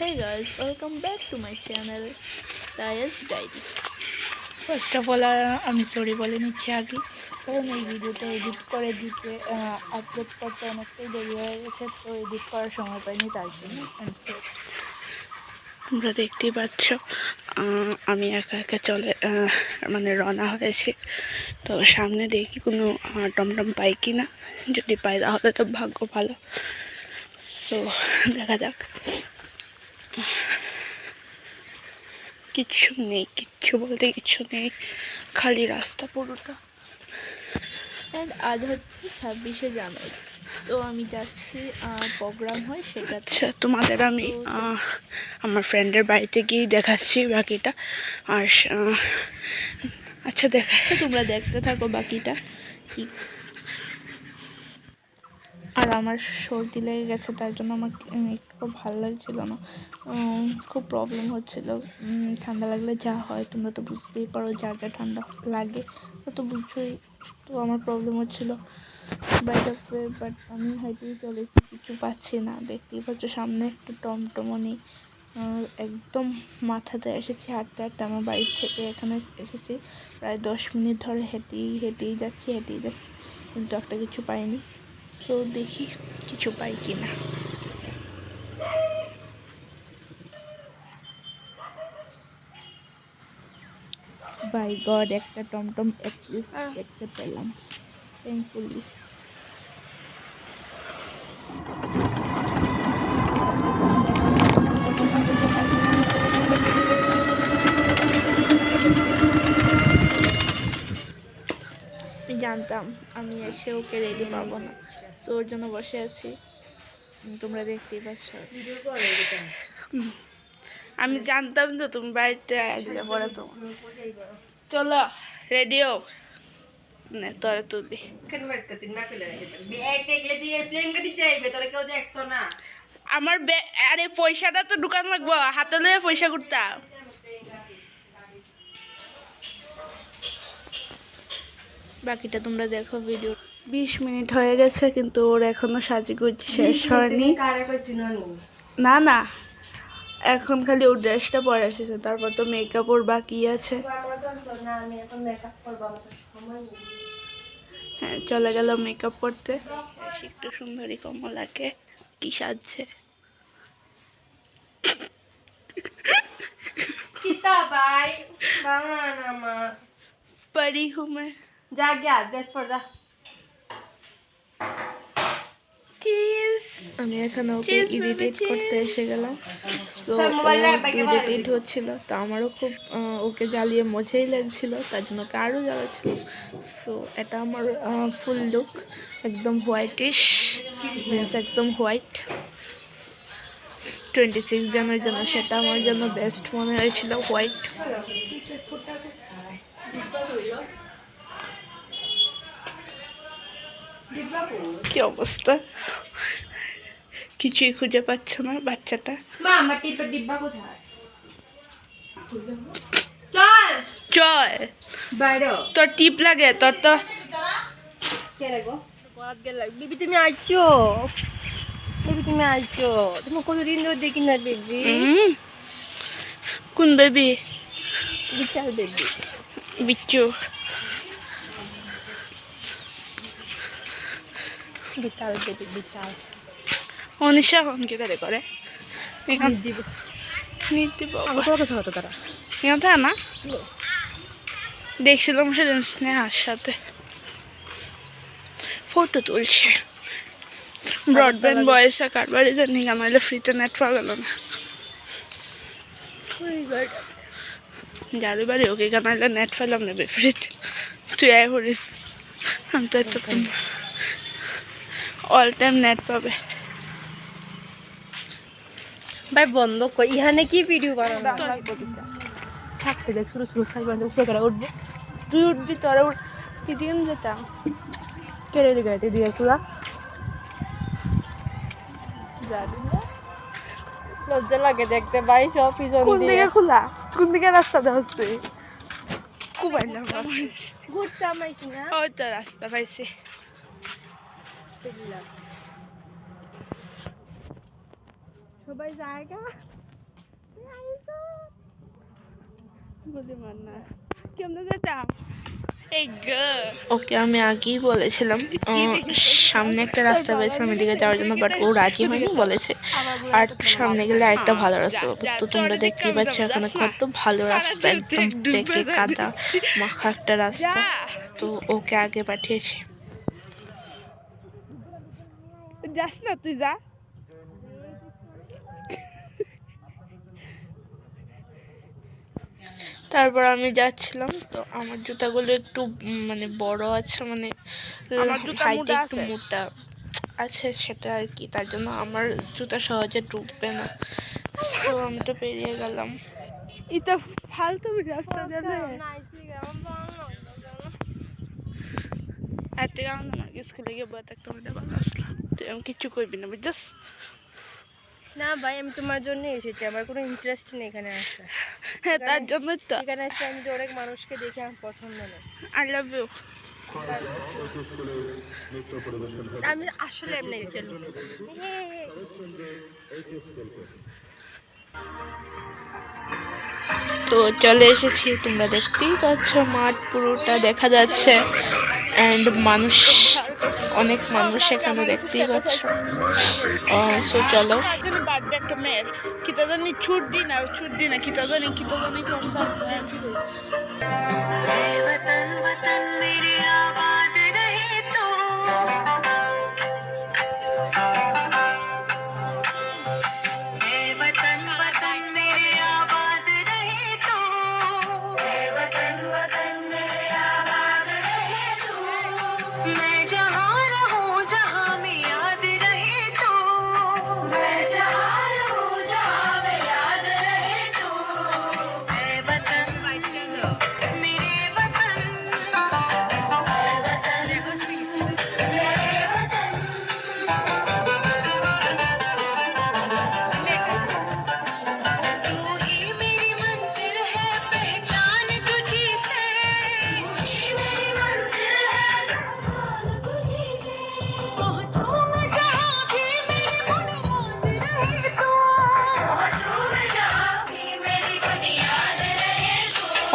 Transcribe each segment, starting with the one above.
Hey guys, welcome back to my channel Taya's Diary. First of all আমি sorry বলে নিচ্ছি আগে, কারণ এই ভিডিওটা এডিট করে দিতে আপলোড করতে অনেকটাই দেরি হয়ে গেছে, তো এডিট করার সময় পাইনি, তার জন্য আমি সরি। তোমরা দেখতেই পাচ্ছ আমি একা একা মানে রওনা হয়েছি। তো সামনে দেখি কোনো টমটম পাই কি না, যদি পাই তাহলে তো ভাগ্য ভালো। সো দেখা যাক। কিচ্ছু নেই, কিচ্ছু বলতে কিচ্ছু নেই, খালি রাস্তা পুরোটা। অ্যান্ড আজ হচ্ছে 26শে জানুয়ারি, সো আমি যাচ্ছি প্রোগ্রাম হয় সেটা। আচ্ছা, তোমাদের আমি আমার ফ্রেন্ডের বাড়িতে গিয়ে দেখাচ্ছি বাকিটা। আর আচ্ছা তোমরা দেখতে থাকো বাকিটা কি। আর আমার সর্দি লেগে গেছে, তার জন্য আমার একটু ভালো লাগছিল না, খুব প্রবলেম হচ্ছিল। ঠান্ডা লাগলে যা হয় তোমরা তো বুঝতেই পারো, যার যা ঠান্ডা লাগে তো বুঝছোই। তো আমার প্রবলেম হচ্ছিলো বাট আমি হেঁটেই চলেছি, কিছু পাচ্ছি না। দেখতেই পাচ্ছ সামনে একটা টমটমও নেই, একদম মাথাতে এসেছি হাঁটতে হাঁটতে। আমার বাড়ির থেকে এখানে এসেছি প্রায় 10 মিনিট ধরে হেঁটেই যাচ্ছি, কিন্তু একটা কিছু পাইনি। সো দেখি কিছু পাই কি না। বাই গড, একটা টমটম দেখতে পেলাম, থ্যাঙ্কফুলি। আমি জানতাম আমি এসে ওকে রেডি পাবো না, সো ওর জন্য বসে আছি। তোমরা দেখতেই পাচ্ছ, আমি জানতাম তো তুমি বাড়িতে আসলে পরে। তো চলো রেডি হোক, তোরা তুলি। আমার আরে পয়সাটা তো দোকান লাগবো, হাতে লয়ে পয়সা করতাম। বাকিটা তোমরা দেখো ভিডিও। 20 মিনিট হয়ে গেছে, কিন্তু ওর এখনো সাজগুজ শেষ হয়নি। না না, এখন খালি ওর ড্রেসটা পরে এসেছে, তারপর তো মেকআপ ওর বাকি আছে। হ্যাঁ, চলে গেল মেকআপ করতে। একটু সুন্দরী কমলাকে কি সাজছে। परी हूँ मैं। जा गया ड्रेस पर जा। আমি এখানে ওকে ইরিটেট করতে এসে গেলাম। সো ইরিটেট হচ্ছিল, তো আমারও খুব ওকে জ্বালিয়ে মজাই লাগছিল, তার জন্য ওকে আরও জ্বালাচ্ছিল। সো এটা আমার ফুল লুক, একদম হোয়াইটিশ, মিন্স একদম হোয়াইট। 26 জানুয়ারির জন্য সেটা আমার জন্য বেস্ট মনে হয়েছিল, হোয়াইট। কি অবস্থা, কিছুই খুঁজে পাচ্ছ না বাচ্চাটা। মা আমার টিপের ডিব্বা কোথায়? চল চল, বাইরে তোর টিপ লাগে, তোর তো কে লাগো বাদ গেল। বেবি তুমি আইছো, বেবি তুমি আইছো, তুমি কতদিন ধরে দেখি না বেবি। কোন বেবি? বিশাল বেবি, বিচ্চু। বিশাল বেবি, বিশাল। অনিশা হন কি তারে করে দিব নিতে আমি তোর কাছে হতো তারা এখানে না দেখছিলাম সেদিন স্নেহার সাথে ফটো তুলছে। ব্রডব্যান্ড বয়েসে কারবারে জানি নাহলে ফ্রিতে নেট পাওয়া গেল না। যারই বাড়ি ওকে নাহলে নেট পেলাম না ফ্রিতে। তুই আয় পড়িস, আমি তো একটা অল টাইম নেট পাবে। ভাই বন্ধ কই, ইহানে কি ভিডিও বানানো ছাড়তে দেখ, শুরু শুরু সাইবার উপরে করে উঠবো। তুই উঠবি, তোরা টিটিএম যেতাম কেড়ে দিকে দিয়ে খোলা লজ্জা লাগে দেখতে ভাই, সব পিছন কোন দিকে খোলা, কোন দিকে রাস্তা দেওয়া ঘুরতে আমাইছি না। ওই তো রাস্তা পাইছি। সবাই জায়গা বুঝি মান না কেমনে যেতাম এই ওকে আমি আগেই বলেছিলাম সামনে একটা রাস্তা পেয়েছিলাম এদিকে যাওয়ার জন্য, বাট ও রাজি হয়নি, বলেছে আর সামনে গেলে আরেকটা ভালো রাস্তা পাবো। তো তোমরা দেখতেই পাচ্ছ এখানে কত ভালো রাস্তা, একদম পেকে কাদা মাখা একটা রাস্তা। তো ওকে আগে পাঠিয়েছি। যাস না তুই যা। তারপর আমি যাচ্ছিলাম, তো আমার জুতাগুলো একটু মানে বড় আছে, মানে হাইটে একটু মোটা আছে সেটা আর কি, তার জন্য আমার জুতা সহজে ঢুকবে না। তো আমি তো পেরিয়ে গেলাম। এটা ফালতু রাস্তা যাবে এত স্কুলে গিয়ে বয়ে থাকতে হবে ভালো আসলো। তুই আমি কিচ্ছু করবি না বুঝছিস? না ভাই, আমি তোমার জন্য এসেছি, আমার কোনো ইন্টারেস্ট নেই এখানে আসা। হ্যাঁ তার জন্য তো এখানে আসলে আমি যে অনেক মানুষকে দেখে আমার পছন্দ না। I love you. আমি আসলে এমনি চলুন। তো চলে এসেছি, তোমরা দেখতেই পাচ্ছ মাঠ পুরোটা দেখা যাচ্ছে, অ্যান্ড মানুষ, অনেক মানুষ এখানে দেখতেই পাচ্ছ। সো চলো। বার্থডে একটা মেয়ের কিতা জানি ছুট দি না কিতা জানি করছে।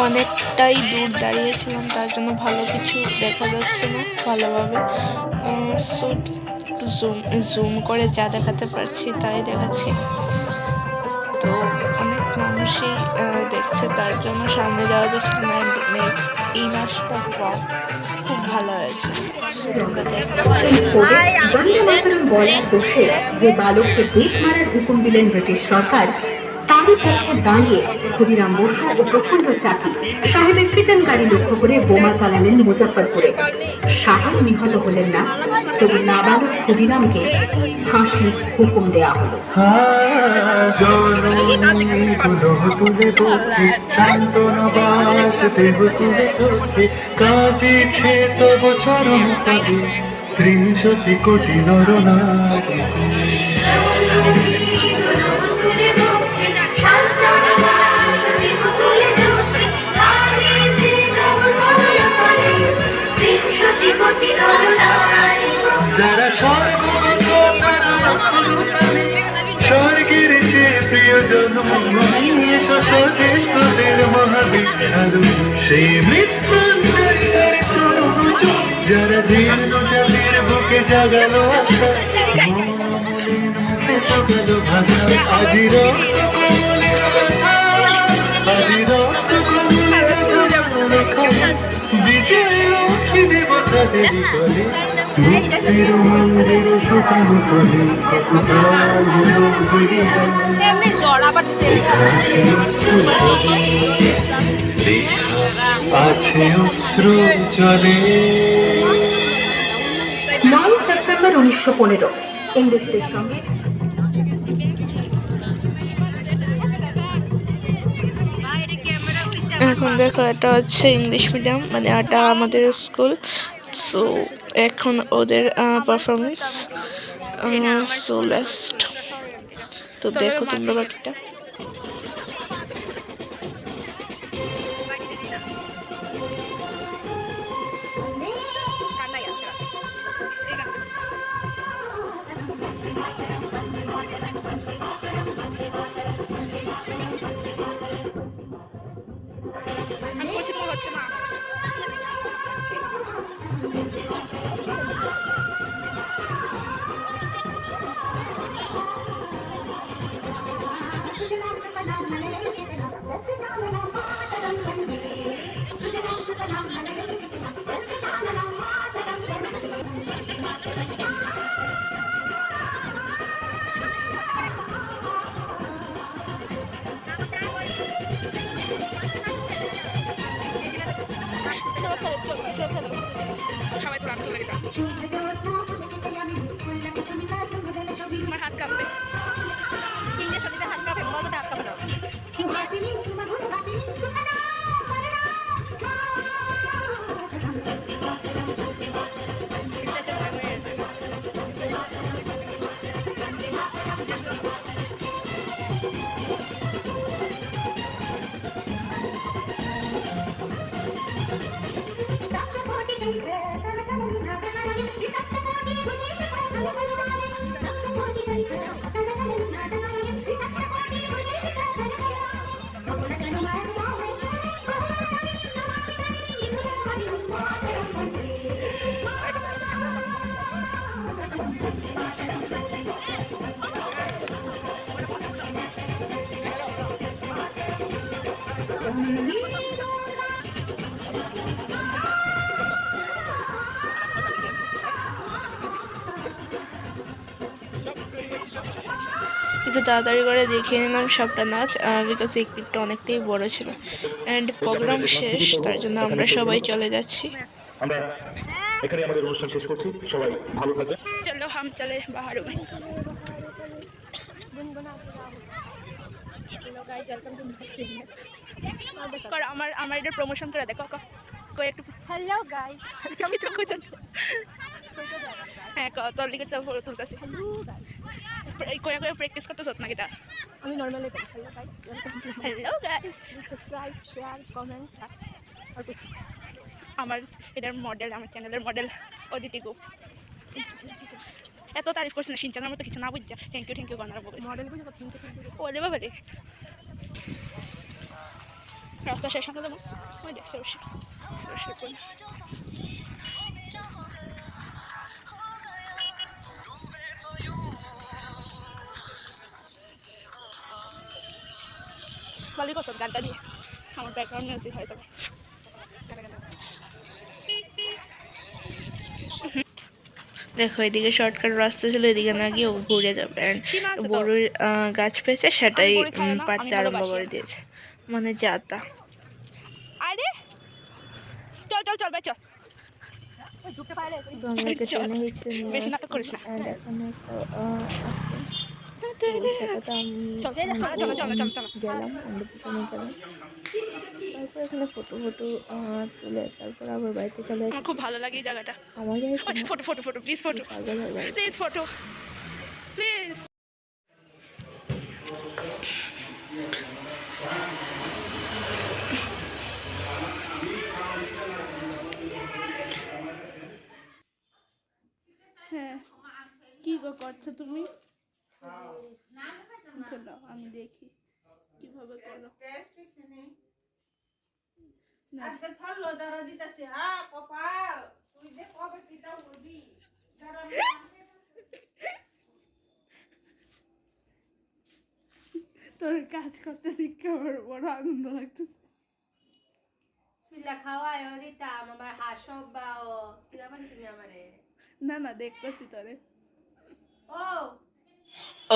অনেকটাই দূর দাঁড়িয়েছিলাম, তার জন্য ভালো কিছু দেখা যাচ্ছে না ভালোভাবে। সো একটু জুম করে যা দেখাতে পারছি তাই দেখাচ্ছি। তো অনেক মানুষই দেখছে, তার জন্য সামনে যাওয়া যাচ্ছে না। নেক্সট এই মাসটা খুব ভালো হয়েছে। বলার দোষে যে বালককে পেট মারার হুকুম দিলেন ব্রিটিশ সরকার, তারই পক্ষে দাঁড়িয়ে ক্ষুদিরাম বসু ও প্রফুল্ল চাকি সাহেবের কীর্তনকারী লক্ষ্য করে বোমা চালালেন মুজফ্ফরপুরে। সাহেব নিহত হলেন না, তবু নাবালক ক্ষুদিরামকে ফাঁসির হুকুম দেওয়া হলো। ত্রিশতি কোটি নরনারী যারা স্বর্গের চেয়ে প্রিয়জন স্বদেশ তোদের মহাবিখ্যাত সেই মৃত্যুঞ্জয়ের চরমুজ, যারা জীর্ণ জাতির বুকে জাগালো আশা, মনের মুখে সকালো ভাষা। আজি রক্ত বিজয় লক্ষ্মী দেবতাদের বলে মুক্তির মন্দির শুকানো করে আছে অশ্রু জলে। 9 সেপ্টেম্বর 1915 ইংরেজদের সঙ্গে এখন দেখো এটা হচ্ছে ইংলিশ মিডিয়াম, মানে এটা আমাদের স্কুল। সো এখন ওদের পারফরমেন্স, সো লাস্ট। তো দেখো তোমরা বাকিটা। আমি করছি তোমার হচ্ছে না। সবাই তো তুলে দিতাম, আমার হাত কাঁপবে। তিনটে শরীরে হাত কাঁপে, বলতে হাত কাঁপে না। দেখতেছে ভয় হয়ে গেছে। একটু তাড়াতাড়ি করে দেখিয়ে নিলাম সবটা নাচ, বিকজ এই ক্লিপটা অনেকটাই বড় ছিল। অ্যান্ড প্রোগ্রাম শেষ, তার জন্য আমরা সবাই চলে যাচ্ছি। আমরা এখানে আমাদের অনুষ্ঠান শেষ করছি, সবাই ভালো থাকবেন। চলো হাম চলে বাহার में। কর আমার এটা প্রমোশন করে দেখো কই একটু। হ্যালো গাইস, আমি তো কইতাম হ্যাঁ তোর লিগে তো ফটো তুলতাছি। এই কয়া কয়া প্র্যাকটিস করতেছ নাকি তা? আমি নরমালি করি। Hello guys, hello guys, subscribe, share, comment আর কিছু। আমার এটার মডেল, আমার চ্যানেলের মডেল অদিতি গুপ। এত তারিফ করছি না সিনচানের মতো কিছু না বুঝছা। থ্যাংক ইউ গনার বলছি। মডেল বুঝে কথা কিন্তু ওলে বাবা রে, রাস্তা শেষ হয়ে যাবো। ওই দেখ সরষে সরষে কোন ভালোই করছো গানটা দিয়ে। আমার ব্যাকগ্রাউন্ড মিউজিক হয়ে যাবে। দেখো এদিকে শর্টকাট রাস্তা ছিল, এদিকে না গিয়ে ও ঘুরে যাবে। বড়ুর গাছ পেয়েছে সেটাই পাড়তে আরম্ভ করে দিয়েছে, মানে যাতা। আরে চল চল চল ভাই চল। ঝুঁকতে পারে। বেশি নাটক করিস না। গেলাম অন্নপ্রাশনে গেলাম, তারপর এখানে ফটো তুলে তারপর আবার বাড়িতে চলে আমার খুব ভালো লাগে এই জায়গাটা। আমার photo photo photo please, photo please, photo please. হ্যাঁ কি গো করছো তুমি? দাও আমি দেখি কিভাবে করো। আজকে ফলো দাঁড়া দিতেছে। হ্যাঁ কপাল তুই যে কবে পিতা হবি দাঁড়া। তোর কাজ করতে দেখে আমার বড় আনন্দ লাগতেছে। চুলা খাওয়ায় ও দিতাম, আবার হাসো বাও কি জানেন তুমি আমারে। না না দেখতেছি তোরে। ও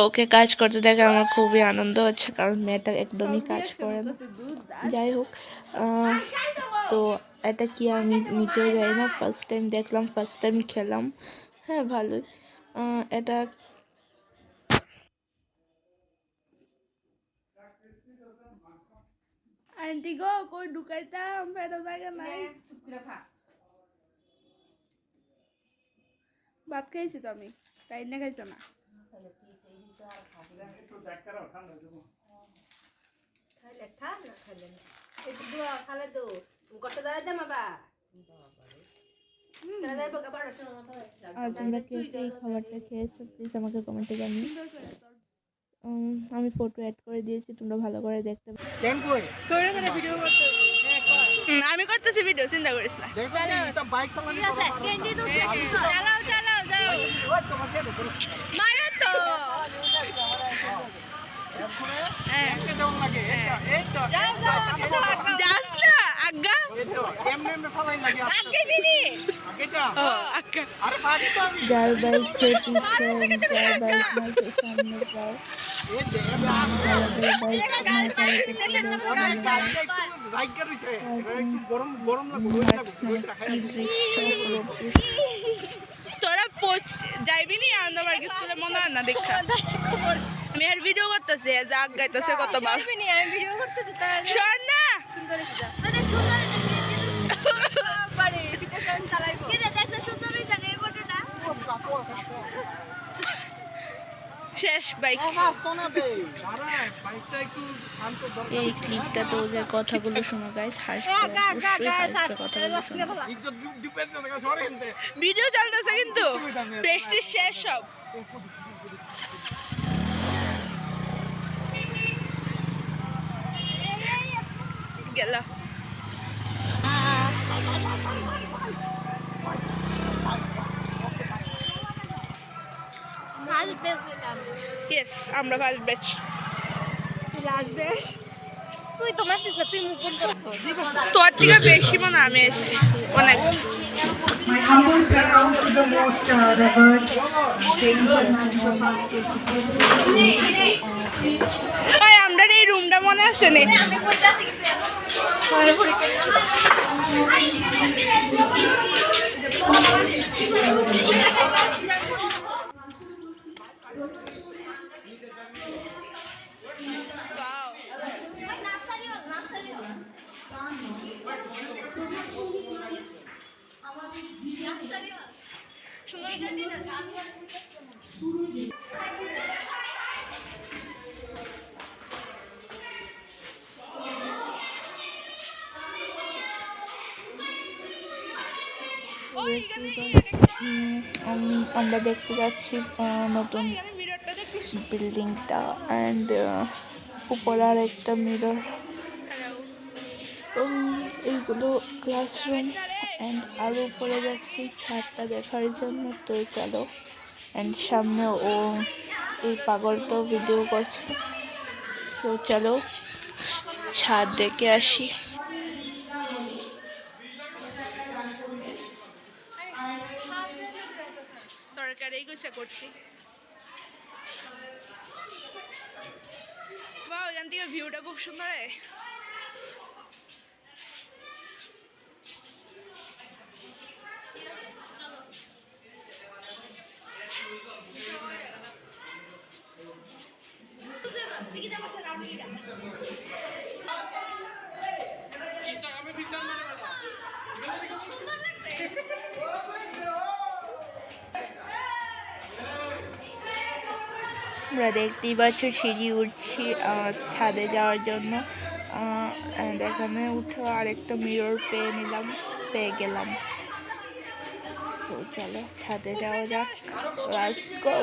ওকে কাজ করতে দেখে আমার খুবই আনন্দ হচ্ছে, কারণ মেয়েটা একদমই কাজ করে না। যাই হোক, তো এটা কি আমি নিজেও যাই না, ফার্স্ট টাইম দেখলাম, ফার্স্ট টাইম খেলাম। হ্যাঁ ভালোই। এটা আন্টি গো কই ঢুকাইতাম ফেরো জায়গা নাই। ভাত খাইছি তো আমি, তাই না খাইছো না? খাইলে খা না খাইলে না। একটু দোয়া খালে তো কত দাঁড়াই দাম আবার তারা যাইব আবার আর তোমরা কে এই খাবারটা খেয়েছো প্লিজ আমাকে কমেন্টে জানিও। আমি ফটো অ্যাড করে দিয়েছি, তোমরা ভালো করে দেখতে পারো। আমি করতেছি ভিডিও, চিন্তা করিস না। মারো তো। যাস না আজ্ঞা। আজ্ঞা দিনি। ও আজ্ঞা। যার বাইক সে পিছনে, যার বাইক নাই সে সামনে যায়। কি দৃশ্য, তোরা যাইবি নি আনন্দবাড়ি স্কুলে, মনে হয় না দেখা। আমি আর ভিডিও করতেছি, যাক গাইতেছে কতবার। শোন না শেষ বাইক। এই ক্লিপটাতে ওদের কথাগুলো শোনো গাইস, হাসবে, অবশ্যই হাসবে কথাগুলো শোনো। ভিডিও চলতেছে কিন্তু প্রেস্টিজ শেষ সব। গেল ইয়েস, আমরা ফার্স্ট ব্যাচ। তুই তো মারতিস না, তুই মুখ বন্ধ করছো। তোর থেকে বেশি মনে হয় আমি এসেছি অনেক। My humble pronoun to the most revered saints and nuns of our ভাই আমরা এই রুমটা মনে আছে নে? আমরা দেখতে যাচ্ছি নতুন বিল্ডিংটা, অ্যান্ড উপরে আর একটা মিরর। এইগুলো ক্লাসরুম, অ্যান্ড আরও উপরে যাচ্ছি ছাদটা দেখার জন্য। তো চলো, অ্যান্ড সামনে ও এই পাগলটাও ভিডিও করছে। তো চলো ছাদ দেখে আসি। তরকারি গুছা করছি। বাহ, এখান থেকে ভিউটা খুব সুন্দর। আমরা দেখতেই পাচ্ছ সিঁড়ি উঠছি ছাদে যাওয়ার জন্য। এখানে উঠে আরেকটা মিরর পেয়ে গেলাম। সো চলো ছাদে যাওয়া যাক, লেটস গো।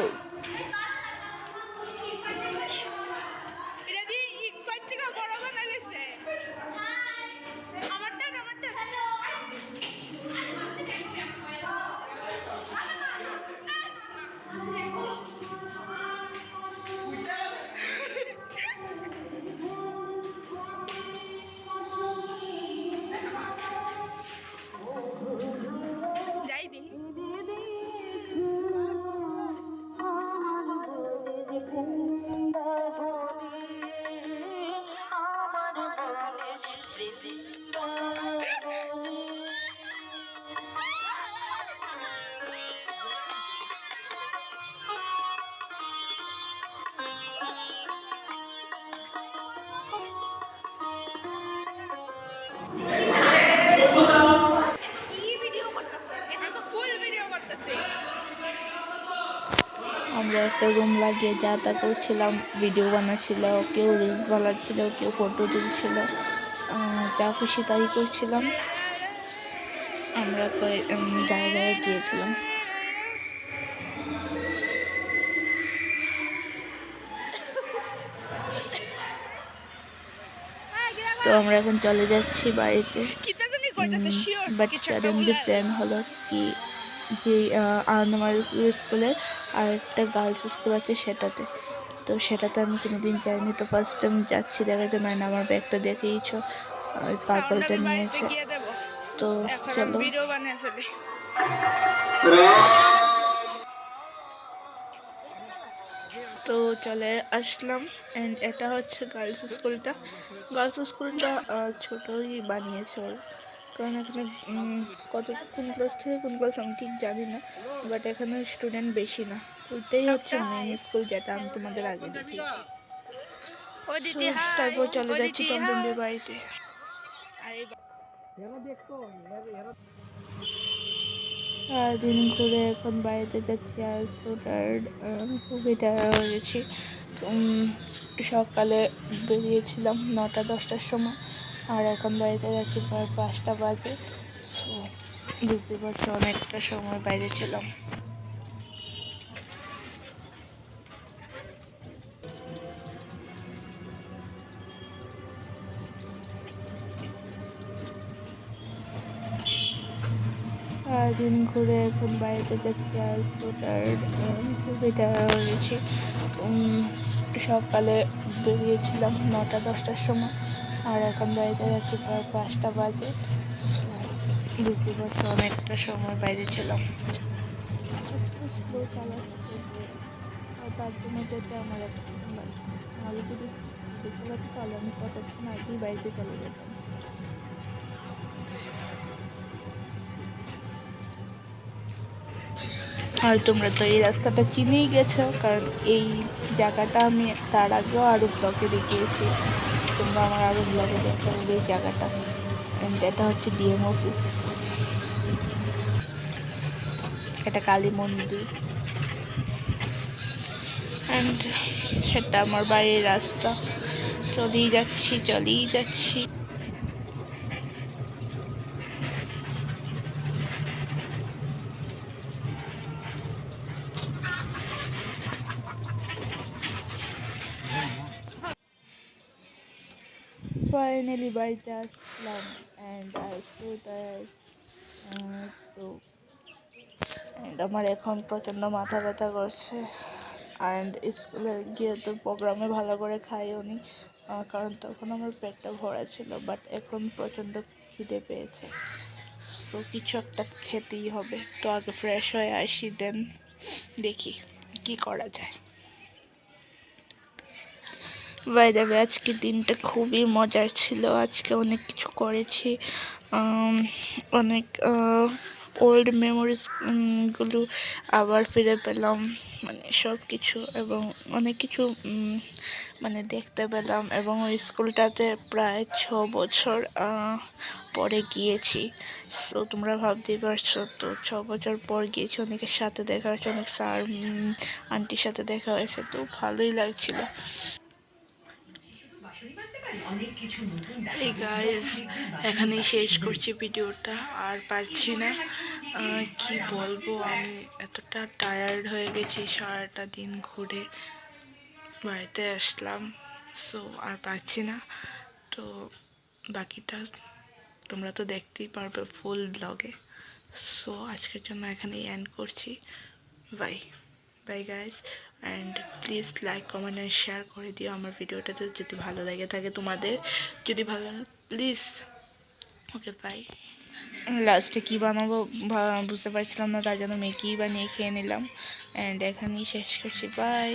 আমরা একটা রুম লাগিয়ে যা তা করছিলাম, ভিডিও বানাচ্ছিল, কেউ রিলস বানাচ্ছিল, কেউ ফটো তুলছিল, যা খুশি তাই করছিলাম। আমরা জায়গায় গিয়েছিলাম। তো আমরা এখন চলে যাচ্ছি বাড়িতে। বাট সাডেনলি প্ল্যান হলো কি যে আনন্দমার স্কুলের আর একটা গার্লস স্কুল আছে সেটাতে, তো সেটাতে আমি কোনোদিন যাইনি, তো ফার্স্ট টাইম যাচ্ছি দেখার জন্য। আর আমার ব্যাগটা দেখেইছ, পার্পলটা নিয়েছে। তো চলো, তো চলে আসলাম। অ্যান্ড এটা হচ্ছে গার্লস স্কুলটা। গার্লস স্কুলটা ছোটই বানিয়েছে ওর, কারণ এখানে কোন ক্লাস থেকে কোন ক্লাস আমি ঠিক জানি না, বাট এখানে স্টুডেন্ট বেশি না। ওইটাই হচ্ছে মেন স্কুল যেটা আমি তোমাদের আগে দেখিয়েছি। So, তারপর চলে যাচ্ছি টমটমদের বাড়িতে। আর দিন ঘুরে এখন বাড়িতে যাচ্ছি। আর খুবই টায়ার্ড হয়ে গেছি। সকালে বেরিয়েছিলাম 9টা-10টার সময়, আর এখন বাড়িতে যাচ্ছি প্রায় 5টা বাজে। সো বুঝতে পারছি অনেকটা সময় বাইরে ছিলাম। আর দিন ঘুরে এখন বাড়িতে যাচ্ছি। আর খুবই টায়ার্ড হয়ে গেছি। সকালে বেরিয়েছিলাম 9টা-10টার সময়, আর এখন বাড়িতে যাচ্ছি প্রায় 5টা বাজে। বুঝতে পারছি অনেকটা সময় বাইরে ছিলাম। স্লো চালাচ্ছি, আর তার জন্য যেতে আমার একটা লাগে। আমি যদি দেখতে পাচ্ছি তাহলে আমি কতক্ষণ আগেই বাড়িতে চলে যেতাম। আর তোমরা তো এই রাস্তাটা চিনেই গেছো, কারণ এই জায়গাটা আমি তার আগেও আরও ব্লগে দেখিয়েছি। তোমরা আমার আরও ব্লগে দেখতে হবে এই জায়গাটা। অ্যান্ড এটা হচ্ছে ডিএম অফিস, এটা কালী মন্দির, অ্যান্ড সেটা আমার বাড়ির রাস্তা। চলেই যাচ্ছি। ফাইনালি বাড়িতে আসলাম। অ্যান্ড আমার এখন প্রচণ্ড মাথা ব্যথা করছে। অ্যান্ড স্কুলে গিয়ে তো প্রোগ্রামে ভালো করে খাইও নি, কারণ তখন আমার পেটটা ভরা ছিল। বাট এখন প্রচণ্ড খিদে পেয়েছে, তো কিছু একটা খেতেই হবে। তো আগে ফ্রেশ হয়ে আসি, দেন দেখি কি করা যায়। বাই দ্য ওয়ে, আজকে দিনটা খুবই মজার ছিল। আজকে অনেক কিছু করেছি, অনেক ওল্ড মেমোরিজ গুলো আবার ফিরে পেলাম, মানে সব কিছু, এবং অনেক কিছু মানে দেখতে পেলাম। এবং ওই স্কুলটাতে প্রায় 6 বছর পরে গিয়েছি। সো তোমরা ভাবতেই পারছো, তো 6 বছর পর গিয়েছি, অনেকের সাথে দেখা হয়েছে, অনেক স্যার আন্টির সাথে দেখা হয়েছে, তো ভালোই লাগছিল। এই গাইস, এখানেই শেষ করছি ভিডিওটা, আর পারছি না, কি বলবো, আমি এতটা টায়ার্ড হয়ে গেছি। সারাটা দিন ঘুরে বাড়িতে আসলাম, সো আর পারছি না। তো বাকিটা তোমরা তো দেখতেই পারবে ফুল ব্লগে। সো আজকের জন্য এখানেই এন্ড করছি। Bye guys, and please like, comment and share করে দিও আমার ভিডিওটাতে যদি ভালো লেগে থাকে তোমাদের। যদি ভালো লাগে প্লিজ, ওকে বাই। লাস্টে কী বানাবো বুঝতে পারছিলাম না, তার জন্য ম্যাগি বানিয়ে খেয়ে নিলাম। অ্যান্ড এখানেই শেষ করছি, বাই।